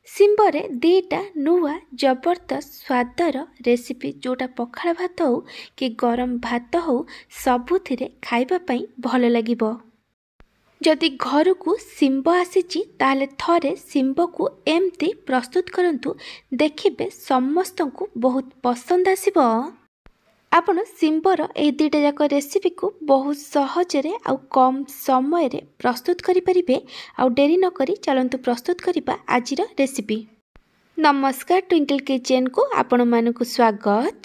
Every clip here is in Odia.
ଶିମ୍ବରେ ଦୁଇଟା ନୂଆ ଜବରଦସ୍ତ ସ୍ୱାଦର ରେସିପି ଯେଉଁଟା ପଖାଳ ଭାତ ହେଉ କି ଗରମ ଭାତ ହେଉ ସବୁଥିରେ ଖାଇବା ପାଇଁ ଭଲ ଲାଗିବ। ଯଦି ଘରକୁ ଶିମ୍ବ ଆସିଛି ତାହେଲେ ଥରେ ଶିମ୍ବକୁ ଏମିତି ପ୍ରସ୍ତୁତ କରନ୍ତୁ, ଦେଖିବେ ସମସ୍ତଙ୍କୁ ବହୁତ ପସନ୍ଦ ଆସିବ। ଆପଣ ଶିମ୍ବର ଏହି ଦୁଇଟା ଯାକ ରେସିପିକୁ ବହୁତ ସହଜରେ ଆଉ କମ୍ ସମୟରେ ପ୍ରସ୍ତୁତ କରିପାରିବେ। ଆଉ ଡେରି ନକରି ଚାଲନ୍ତୁ ପ୍ରସ୍ତୁତ କରିବା ଆଜିର ରେସିପି। ନମସ୍କାର, ଟ୍ୱିଙ୍କଲ୍ କିଚେନ୍କୁ ଆପଣମାନଙ୍କୁ ସ୍ୱାଗତ।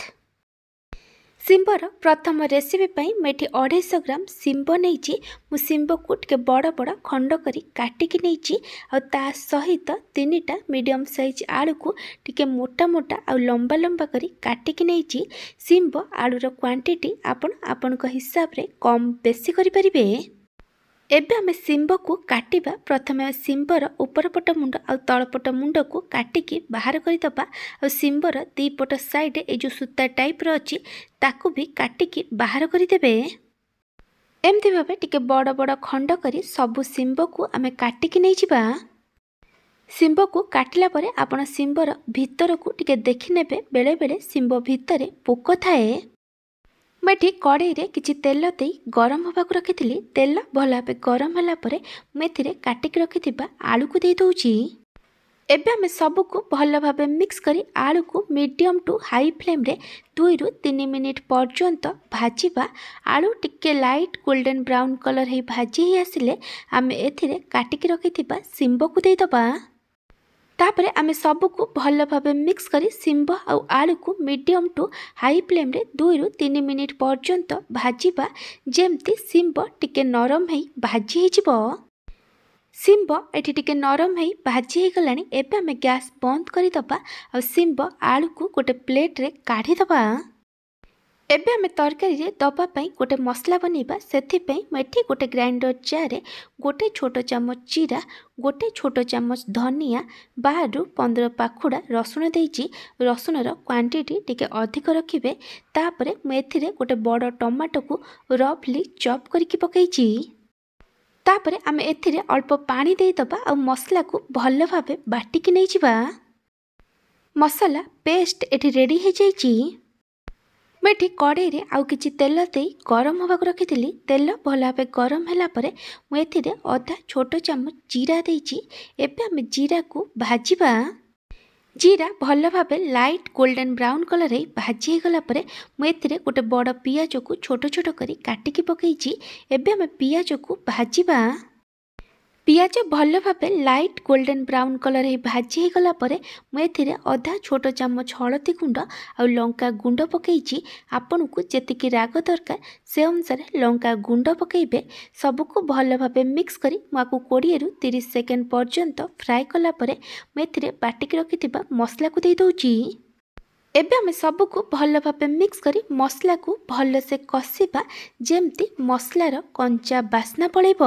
ଶିମ୍ବର ପ୍ରଥମ ରେସିପି ପାଇଁ ମୁଁ ଏଠି 250 ଗ୍ରାମ ଶିମ୍ବ ନେଇଛି। ମୁଁ ଶିମ୍ବକୁ ଟିକେ ବଡ଼ ବଡ଼ ଖଣ୍ଡ କରି କାଟିକି ନେଇଛି। ଆଉ ତା ସହିତ 3ଟା ମିଡ଼ିୟମ୍ ସାଇଜ୍ ଆଳୁକୁ ଟିକେ ମୋଟା ମୋଟା ଆଉ ଲମ୍ବା ଲମ୍ବା କରି କାଟିକି ନେଇଛି। ଶିମ୍ବ ଆଳୁର କ୍ୱାଣ୍ଟିଟି ଆପଣ ଆପଣଙ୍କ ହିସାବରେ କମ୍ ବେଶୀ କରିପାରିବେ। ଏବେ ଆମେ ଶିମ୍ବକୁ କାଟିବା। ପ୍ରଥମେ ଶିମ୍ବର ଉପରପଟ ମୁଣ୍ଡ ଆଉ ତଳପଟ ମୁଣ୍ଡକୁ କାଟିକି ବାହାର କରିଦେବା। ଆଉ ଶିମ୍ବର ଦୁଇ ପଟ ସାଇଡ଼୍ ଏ ଯେଉଁ ସୂତା ଟାଇପ୍ର ଅଛି ତାକୁ ବି କାଟିକି ବାହାର କରିଦେବେ। ଏମିତି ଭାବେ ଟିକେ ବଡ଼ ବଡ଼ ଖଣ୍ଡ କରି ସବୁ ଶିମ୍ବକୁ ଆମେ କାଟିକି ନେଇଯିବା। ଶିମ୍ବକୁ କାଟିଲା ପରେ ଆପଣ ଶିମ୍ବର ଭିତରକୁ ଟିକେ ଦେଖିନେବେ, ବେଳେବେଳେ ଶିମ୍ବ ଭିତରେ ପୋକ ଥାଏ। ମୁଁ ଏଠି କଡ଼େଇରେ କିଛି ତେଲ ଦେଇ ଗରମ ହେବାକୁ ରଖିଥିଲି। ତେଲ ଭଲ ଭାବେ ଗରମ ହେଲା ପରେ ମୁଁ ଏଥିରେ କାଟିକି ରଖିଥିବା ଆଳୁକୁ ଦେଇ ଦେଉଛି। ଏବେ ଆମେ ସବୁକୁ ଭଲ ଭାବେ ମିକ୍ସ କରି ଆଳୁକୁ ମିଡ଼ିୟମ୍ ଟୁ ହାଇ ଫ୍ଲେମ୍ରେ 2ରୁ 3 ମିନିଟ୍ ପର୍ଯ୍ୟନ୍ତ ଭାଜିବା। ଆଳୁ ଟିକେ ଲାଇଟ୍ ଗୋଲ୍ଡେନ୍ ବ୍ରାଉନ୍ କଲର୍ ହେଇ ଭାଜି ହେଇ ଆସିଲେ ଆମେ ଏଥିରେ କାଟିକି ରଖିଥିବା ଶିମ୍ବକୁ ଦେଇଦେବା। ତାପରେ ଆମେ ସବୁକୁ ଭଲ ଭାବେ ମିକ୍ସ କରି ଶିମ୍ବ ଆଉ ଆଳୁକୁ ମିଡ଼ିୟମ୍ ଟୁ ହାଇ ଫ୍ଲେମ୍ରେ 2ରୁ 3 ମିନିଟ୍ ପର୍ଯ୍ୟନ୍ତ ଭାଜିବା, ଯେମିତି ଶିମ୍ବ ଟିକେ ନରମ ହେଇ ଭାଜି ହେଇଯିବ। ଶିମ୍ବ ଏଠି ଟିକେ ନରମ ହେଇ ଭାଜି ହେଇଗଲାଣି। ଏବେ ଆମେ ଗ୍ୟାସ୍ ବନ୍ଦ କରିଦେବା ଆଉ ଶିମ୍ବ ଆଳୁକୁ ଗୋଟେ ପ୍ଲେଟ୍ରେ କାଢ଼ିଦେବା। ଏବେ ଆମେ ତରକାରୀରେ ଦେବା ପାଇଁ ଗୋଟେ ମସଲା ବନେଇବା। ସେଥିପାଇଁ ମୁଁ ଏଠି ଗୋଟେ ଗ୍ରାଇଣ୍ଡର ଜାର୍ରେ ଗୋଟେ ଛୋଟ ଚାମଚ ଜିରା, ଗୋଟେ ଛୋଟ ଚାମଚ ଧନିଆ, 12ରୁ 15 ପାଖୁଡ଼ା ରସୁଣ ଦେଇଛି। ରସୁଣର କ୍ୱାଣ୍ଟିଟି ଟିକେ ଅଧିକ ରଖିବେ। ତାପରେ ମୁଁ ଏଥିରେ ଗୋଟେ ବଡ଼ ଟମାଟୋକୁ ରଫଲି ଚପ୍ କରିକି ପକାଇଛି। ତାପରେ ଆମେ ଏଥିରେ ଅଳ୍ପ ପାଣି ଦେଇଦେବା ଆଉ ମସଲାକୁ ଭଲ ଭାବେ ବାଟିକି ନେଇଯିବା। ମସଲା ପେଷ୍ଟ ଏଠି ରେଡ଼ି ହେଇଯାଇଛି। ମୁଁ ଏଠି କଡ଼େଇରେ ଆଉ କିଛି ତେଲ ଦେଇ ଗରମ ହେବାକୁ ରଖିଥିଲି। ତେଲ ଭଲ ଭାବେ ଗରମ ହେଲା ପରେ ମୁଁ ଏଥିରେ ଅଧା ଛୋଟ ଚାମଚ ଜିରା ଦେଇଛି। ଏବେ ଆମେ ଜିରାକୁ ଭାଜିବା। ଜିରା ଭଲ ଭାବେ ଲାଇଟ୍ ଗୋଲ୍ଡେନ୍ ବ୍ରାଉନ୍ କଲର୍ ହେଇ ଭାଜି ହେଇଗଲା ପରେ ମୁଁ ଏଥିରେ ଗୋଟେ ବଡ଼ ପିଆଜକୁ ଛୋଟ ଛୋଟ କରି କାଟିକି ପକାଇଛି। ଏବେ ଆମେ ପିଆଜକୁ ଭାଜିବା। ପିଆଜ ଭଲ ଭାବେ ଲାଇଟ୍ ଗୋଲ୍ଡେନ୍ ବ୍ରାଉନ୍ କଲର୍ ହେଇ ଭାଜି ହେଇଗଲା ପରେ ମୁଁ ଏଥିରେ ଅଧା ଛୋଟ ଚାମଚ ହଳଦୀ ଗୁଣ୍ଡ ଆଉ ଲଙ୍କା ଗୁଣ୍ଡ ପକାଇଛି। ଆପଣଙ୍କୁ ଯେତିକି ରାଗ ଦରକାର ସେ ଅନୁସାରେ ଲଙ୍କା ଗୁଣ୍ଡ ପକାଇବେ। ସବୁକୁ ଭଲ ଭାବେ ମିକ୍ସ କରି ମୁଁ ଆକୁ 20ରୁ 30 ସେକେଣ୍ଡ ପର୍ଯ୍ୟନ୍ତ ଫ୍ରାଏ କଲା ପରେ ମୁଁ ଏଥିରେ ବାଟିକି ରଖିଥିବା ମସଲାକୁ ଦେଇ ଦେଉଛି। ଏବେ ଆମେ ସବୁକୁ ଭଲ ଭାବେ ମିକ୍ସ କରି ମସଲାକୁ ଭଲସେ କଷିବା, ଯେମିତି ମସଲାର କଞ୍ଚା ବାସ୍ନା ପଳେଇବ।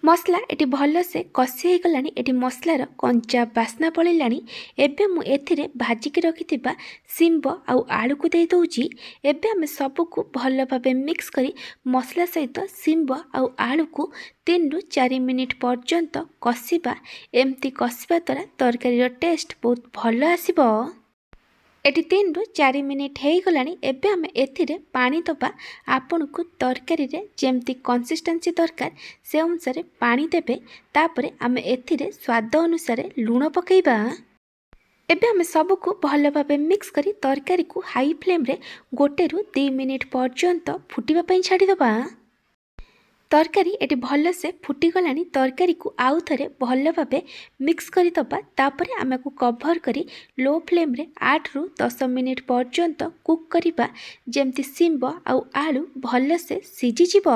ମସଲା ଏଠି ଭଲସେ କଷି ହେଇଗଲାଣି। ଏଠି ମସଲାର କଞ୍ଚା ବାସ୍ନା ପଳେଇଲାଣି। ଏବେ ମୁଁ ଏଥିରେ ଭାଜିକି ରଖିଥିବା ଶିମ୍ବ ଆଉ ଆଳୁକୁ ଦେଇ ଦେଉଛି। ଏବେ ଆମେ ସବୁକୁ ଭଲ ଭାବେ ମିକ୍ସ କରି ମସଲା ସହିତ ଶିମ୍ବ ଆଉ ଆଳୁକୁ 3ରୁ 4 ମିନିଟ୍ ପର୍ଯ୍ୟନ୍ତ କଷିବା। ଏମିତି କଷିବା ଦ୍ୱାରା ତରକାରୀର ଟେଷ୍ଟ ବହୁତ ଭଲ ଆସିବ। ଏଠି 3ରୁ 4 ମିନିଟ୍ ହେଇଗଲାଣି। ଏବେ ଆମେ ଏଥିରେ ପାଣି ଦେବା। ଆପଣଙ୍କୁ ତରକାରୀରେ ଯେମିତି କନସିଷ୍ଟେନ୍ସି ଦରକାର ସେ ଅନୁସାରେ ପାଣି ଦେବେ। ତାପରେ ଆମେ ଏଥିରେ ସ୍ୱାଦ ଅନୁସାରେ ଲୁଣ ପକାଇବା। ଏବେ ଆମେ ସବୁକୁ ଭଲ ଭାବେ ମିକ୍ସ କରି ତରକାରୀକୁ ହାଇ ଫ୍ଲେମ୍ରେ 1ରୁ 2 ମିନିଟ୍ ପର୍ଯ୍ୟନ୍ତ ଫୁଟିବା ପାଇଁ ଛାଡ଼ିଦେବା। ତରକାରୀ ଏଠି ଭଲସେ ଫୁଟିଗଲାଣି। ତରକାରୀକୁ ଆଉ ଥରେ ଭଲ ଭାବେ ମିକ୍ସ କରିଦେବା। ତାପରେ ଆମକୁ କଭର୍ କରି ଲୋ ଫ୍ଲେମ୍ରେ 8ରୁ 10 ମିନିଟ୍ ପର୍ଯ୍ୟନ୍ତ କୁକ୍ କରିବା, ଯେମିତି ଶିମ୍ବ ଆଉ ଆଳୁ ଭଲସେ ସିଝିଯିବ।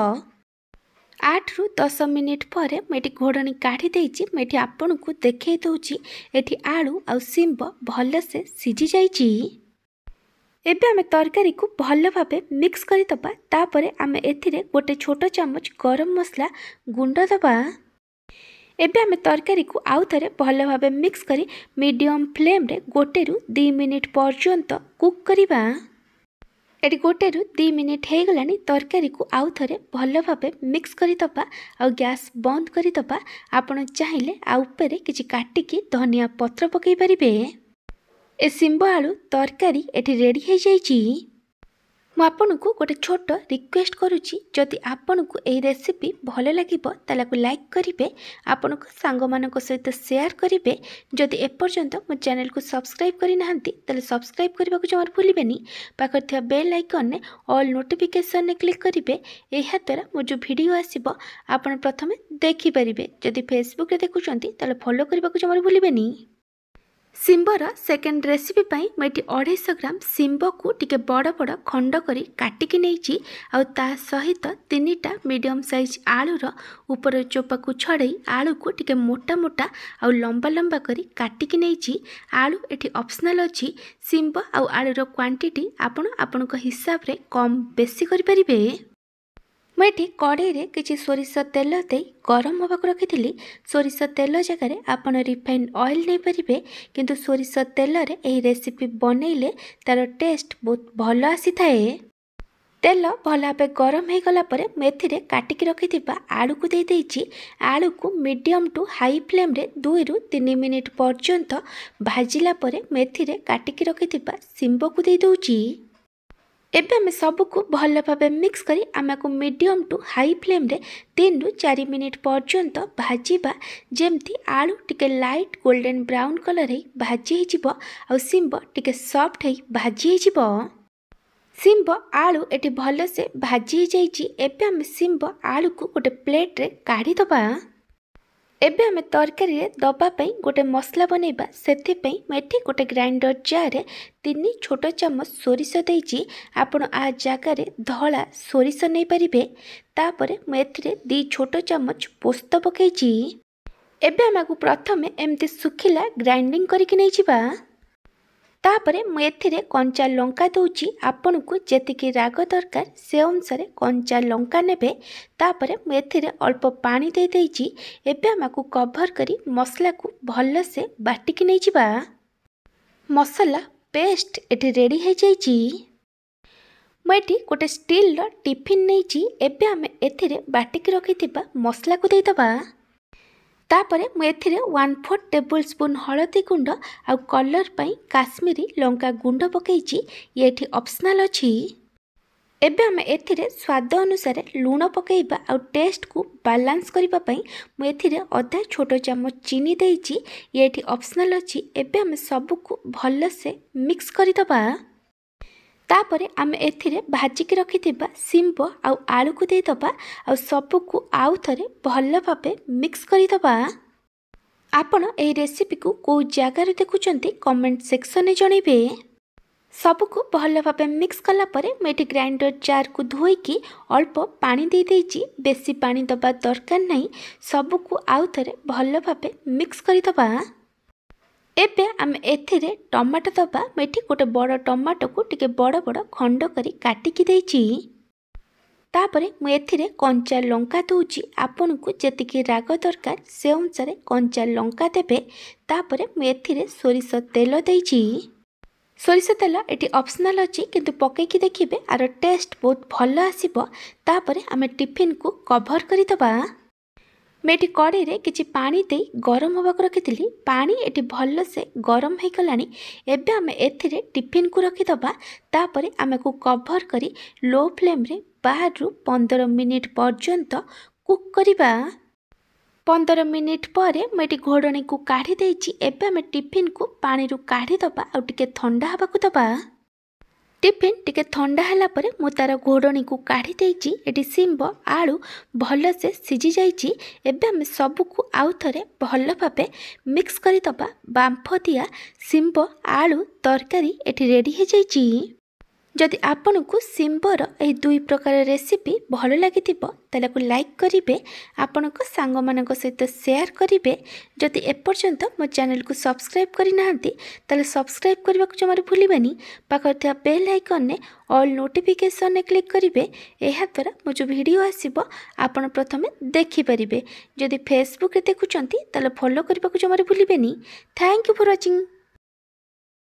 8ରୁ 10 ମିନିଟ୍ ପରେ ମୁଁ ଏଠି ଘୋଡ଼ଣୀ କାଢ଼ି ଦେଇଛି। ମୁଁ ଏଠି ଆପଣଙ୍କୁ ଦେଖାଇ ଦେଉଛି ଏଠି ଆଳୁ ଆଉ ଶିମ୍ବ ଭଲସେ ସିଝି ଯାଇଛି। ଏବେ ଆମେ ତରକାରୀକୁ ଭଲ ଭାବେ ମିକ୍ସ କରିଦେବା। ତାପରେ ଆମେ ଏଥିରେ ଗୋଟେ ଛୋଟ ଚାମଚ ଗରମ ମସଲା ଗୁଣ୍ଡ ଦେବା। ଏବେ ଆମେ ତରକାରୀକୁ ଆଉ ଥରେ ଭଲ ଭାବେ ମିକ୍ସ କରି ମିଡ଼ିୟମ୍ ଫ୍ଲେମ୍ରେ 1ରୁ 2 ମିନିଟ୍ ପର୍ଯ୍ୟନ୍ତ କୁକ୍ କରିବା। एटी 1 ରୁ 2 मिनिट हो गलानी तरकारी को आउ थे भल भाव मिक्स करदबा आ गैस बंद करदबा। आपण चाहिए आ उपरे किछि काटिकी धनिया पत्र पकई पारिबे। ए सिंब आलू तरकारी एटी रेडी हो जाइछि। मु आपनकु गोटे छोट रिक्वेस्ट करुछि, जदि आपनकु एही रेसिपी भल लागिबो तालाकु लाइक करिवे, आपनकु सांग मानक सहित शेयर करिवे। जदि एपर्यंत मो चैनल को सब्सक्राइब करि नाहंती ताले सब्सक्राइब करबा को जमार भूलिबेनी। पाखर थिया बेल आइकन ने ऑल नोटिफिकेशन ने क्लिक करिवे। एहा द्वारा मो जो वीडियो आसीबो आपण प्रथमे देखि परिबे। जदि फेसबुक रे देखुचंती ताले फॉलो करबा को जमार भूलिबेनी। सिंबर सेकेंड रेसिपी पाई मैं 250 ग्राम सिंब को टिके बड़ बड़ खंड करी काटिकी नहीं आ सहित 3टा मीडियम साइज आलूर ऊपर चोपा को छड़े आलू को टिके मोटा मोटा आ लंबा लंबा करी काटिकी नहीं। आलू एठी ऑप्शनल अच्छी। सिंब आ आलूर क्वांटिटी आपण हिसाब रे कम बेसी करि परिबे। मुझे कड़े रे किछि सोरिष तेल दे गरम होगा रखी। सोरिष तेल जगार आपन रिफाइंड ऑयल नहीं पारे, किंतु सोरिष तेल रे एही रेसिपी बनइले तार टेस्ट बहुत भल आसी थाए। तेल भल भाव गरम हो गला परे मेथिरे काटिकी रखिथिबा आलू को दे देइछि। आलू को मीडियम टू हाई फ्लेम रे 2 ରୁ 3 मिनिट पर्यंत भाजिला परे मेथिरे काटिकी रखिथिबा सिंब को दे दउछि। एबे आमे सबको भल भाव मिक्स करी आमको मीडियम टू हाई फ्लेम रे 3 ରୁ 4 मिनिट पर्यंत भाजिबा। जेमती आलू टिके लाइट गोल्डन ब्राउन कलर है भाजी हो आ सिंब टिके सॉफ्ट है भाजी हो। सिंब आलू एटी भल से भाजी जाइछि। एबे आमे सिंब आलू को गोटे प्लेट रे काढ़ी दबा। एबे आमे तरकारी रे दबा पई गोटे मसला बनैबा। सेथि पई मेठी गोटे ग्राइंडर जार रे 3 छोट चम्मच सोरिष देइछि। आपण आ जागा रे धला सोरिष नै परिबे। तापरे मेथिरे 2 छोट चम्मच पोस्त पकेइछि। एबे आमाकु प्रथमे एमती सुखिला ग्राइंडिंग करिक नै जिबा। तापरे मु एथिरे कंचा लंका दउछि। आपन को जेतिकी राग दरकार से अनुसार कंचा लंका नेबे। तापरे मु एथिरे अल्प पानी दे देइछि। एबे आमाकु कवर करी मसला को भल से बाटिकी नै जिबा। मसला पेस्ट एठी रेडी हो जाइछि। मु एठी गोटे स्टील रो टिफिन नैछि। एबे आमे एथिरे बाटिकी रखिथिबा मसला को दे दबा। तापरे मु एथिरे 1/4 टेबल स्पून हळदी गुंड आ कलर पई काश्मीरी लंका गुंड पकेइछि। एठी ऑप्शनल अछि। एबे आमे एथिरे स्वाद अनुसार लूण पकेइबा आ टेस्ट को बैलेंस करिबा पई मु एथिरे आधा छोट चम्मच चीनी देइछि। एठी ऑप्शनल अछि। एबे आमे सब को भल से मिक्स करि दबा। तापरे आमे एथिरे भाजिकी रखिथिबा सिंब आ आलू को दे दबा आ सबु को आउ थरे भल भाबे मिक्स करि दबा। आपण एही रेसिपी को जगह रे देखुचंती कमेंट सेक्शन में जणैबे। सबु को भल भाबे मिक्स कला परे मेठी ग्राइंडर जार को धोईकी अल्प पानी दे देइछि। बेसी पानी दबा दरकार नहीं। सबु को आउ थरे भल भाबे मिक्स करि दबा। एबे आमे एथिरे टमाटो दबा। मेठी गोटे बड़ टमाटो को टिके बड़ बड़ खंड करी काटिकी देइछि। तापरे मु एथिरे कंचा लंका दउछि। आपन को जेतिकी राग दरकार से अनुसार कंचा लंका देबे। तापरे मु एथिरे सोरिष तेल देइछि। सोरिष तेल एटी ऑप्शनल अछि, किंतु पकेकी देखिबे आर टेस्ट बहुत भल आसीबो। तापरे आमे टिफिन को कवर करि दबा। मेठी कड़े रे किछि पानी दे गरम होगा रखी। पानी एटी भल से गरम हो गलानी। एबे आमे एथिरे टिफिन को रखी दबा। तापरे आमे को कवर करी लो फ्लेम रे 12 ରୁ 15 मिनिट पर्यंत कुक करिबा। 15 मिनिट पर मेटी घोड़णी को काढ़ी देइछि। एबे आमे टिफिन को पानी रू काढ़ी दबा आ टिके ठंडा हबा को दबा। टिफिन टिके ठंडा हला परे मु तार घोड़णी को काढ़ी देइछि। एटी सिंब आलू भल से सिझी जाइछि। एबे आमे सब को आउ थरे भल भाबे मिक्स करि दबा। बांफ दिया सिंब आलू तरकारी एटी रेडी हो जाइछि। जदि आपन को सिंबर ए 2 प्रकार रेसिपी भल लागिथिबो ताले को लाइक करिवे। आपन को सांग मानक सहित शेयर करिवे। जदि एपर्यंत मो चैनल को सब्सक्राइब करि नाहंती ताले सब्सक्राइब करबा को जमार भूलिबानी। पाखर थिया बेल आइकन ने ऑल नोटिफिकेशन ने क्लिक करिवे। एहा द्वारा मो जो वीडियो आसीबो आपन प्रथमे देखि परिबे। जदि फेसबुक रे देखुचंती ताले फॉलो करबा को जमार भूलिबेनी। Thank you for watching.